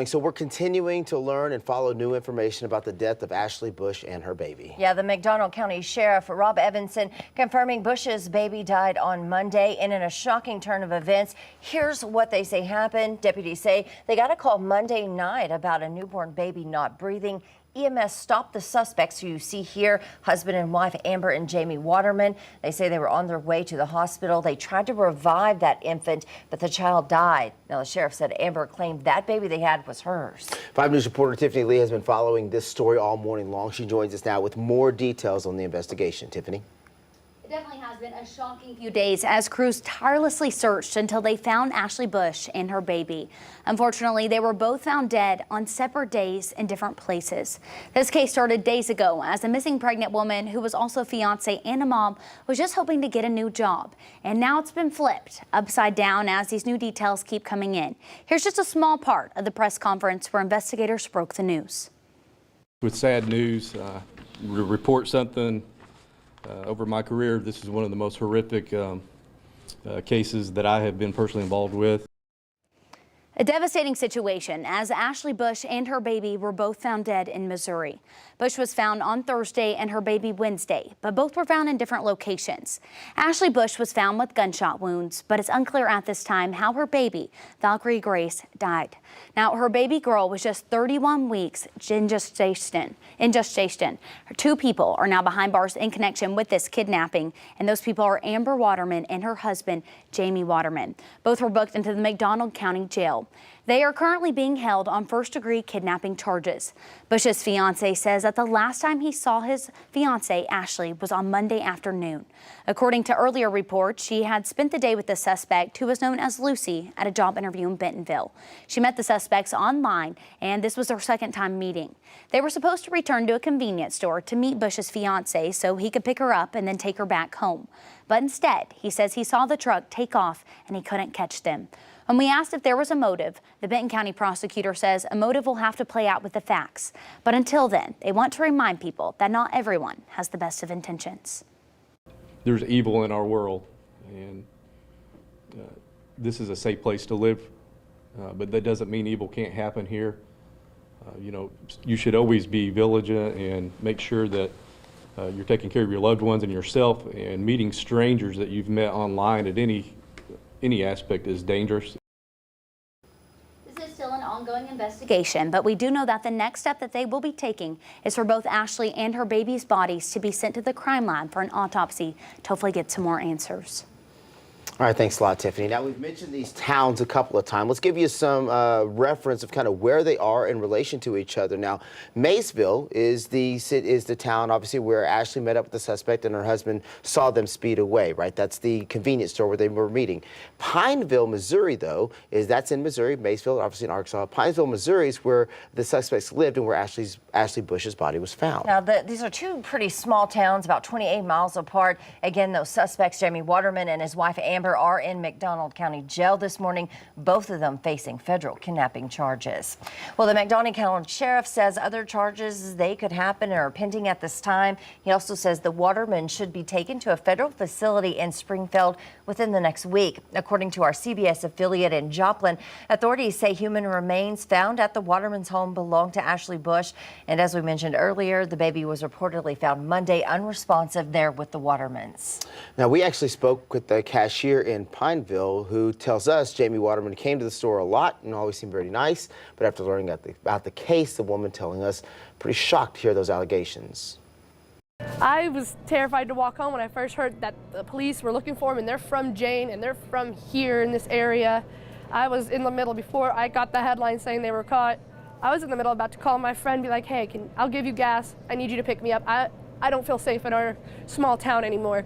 So we're continuing to learn and follow new information about the death of Ashley Bush and her baby. Yeah, the McDonald County Sheriff Rob Evanson confirming Bush's baby died on Monday, and in a shocking turn of events, here's what they say happened. Deputies say they got a call Monday night about a newborn baby not breathing. EMS stopped the suspects who you see here, husband and wife Amber and Jamie Waterman. They say they were on their way to the hospital. They tried to revive that infant, but the child died. Now, the sheriff said Amber claimed that baby they had was hers. 5 News reporter Tiffany Lee has been following this story all morning long. She joins us now with more details on the investigation. Tiffany? It definitely has been a shocking few days as crews tirelessly searched until they found Ashley Bush and her baby. Unfortunately, they were both found dead on separate days in different places. This case started days ago as a missing pregnant woman who was also a fiance and a mom was just hoping to get a new job. And now it's been flipped upside down as these new details keep coming in. Here's just a small part of the press conference where investigators broke the news. With sad news, report something. Over my career, this is one of the most horrific cases that I have been personally involved with. A devastating situation as Ashley Bush and her baby were both found dead in Missouri. Bush was found on Thursday and her baby Wednesday, but both were found in different locations. Ashley Bush was found with gunshot wounds, but it's unclear at this time how her baby, Valkyrie Grace, died. Now, her baby girl was just 31 weeks in gestation. Her 2 people are now behind bars in connection with this kidnapping, and those people are Amber Waterman and her husband, Jamie Waterman. Both were booked into the McDonald County Jail. They are currently being held on first-degree kidnapping charges. Bush's fiance says that the last time he saw his fiancee, Ashley, was on Monday afternoon. According to earlier reports, she had spent the day with the suspect, who was known as Lucy, at a job interview in Bentonville. She met the suspects online, and this was their second time meeting. They were supposed to return to a convenience store to meet Bush's fiance so he could pick her up and then take her back home. But instead, he says he saw the truck take off and he couldn't catch them. When we asked if there was a motive, the Benton County prosecutor says a motive will have to play out with the facts. But until then, they want to remind people that not everyone has the best of intentions. There's evil in our world, and this is a safe place to live, but that doesn't mean evil can't happen here. You know, you should always be vigilant and make sure that you're taking care of your loved ones and yourself, and meeting strangers that you've met online at any aspect is dangerous. This is still an ongoing investigation, but we do know that the next step that they will be taking is for both Ashley and her baby's bodies to be sent to the crime lab for an autopsy to hopefully get some more answers. All right, thanks a lot, Tiffany. Now, we've mentioned these towns a couple of times. Let's give you some reference of kind of where they are in relation to each other. Now, Maysville is the town, obviously, where Ashley met up with the suspect and her husband saw them speed away, right? That's the convenience store where they were meeting. Pineville, Missouri, though, that's in Missouri. Maysville, obviously in Arkansas. Pineville, Missouri is where the suspects lived and where Ashley Bush's body was found. Now, these are 2 pretty small towns, about 28 miles apart. Again, those suspects, Jamie Waterman and his wife Amber, are in McDonald County Jail this morning, both of them facing federal kidnapping charges. Well, the McDonald County Sheriff says other charges they could happen and are pending at this time. He also says the Waterman should be taken to a federal facility in Springfield within the next week. According to our CBS affiliate in Joplin, authorities say human remains found at the Waterman's home belong to Ashley Bush. And as we mentioned earlier, the baby was reportedly found Monday unresponsive there with the Watermans. Now, we actually spoke with the cashier in Pineville who tells us Jamie Waterman came to the store a lot and always seemed very nice. But after learning about the case, the woman telling us pretty shocked to hear those allegations. I was terrified to walk home when I first heard that the police were looking for him, and they're from Jane and they're from here in this area. I was in the middle before I got the headline saying they were caught. I was in the middle about to call my friend, be like, hey, I'll give you gas. I need you to pick me up. I don't feel safe in our small town anymore.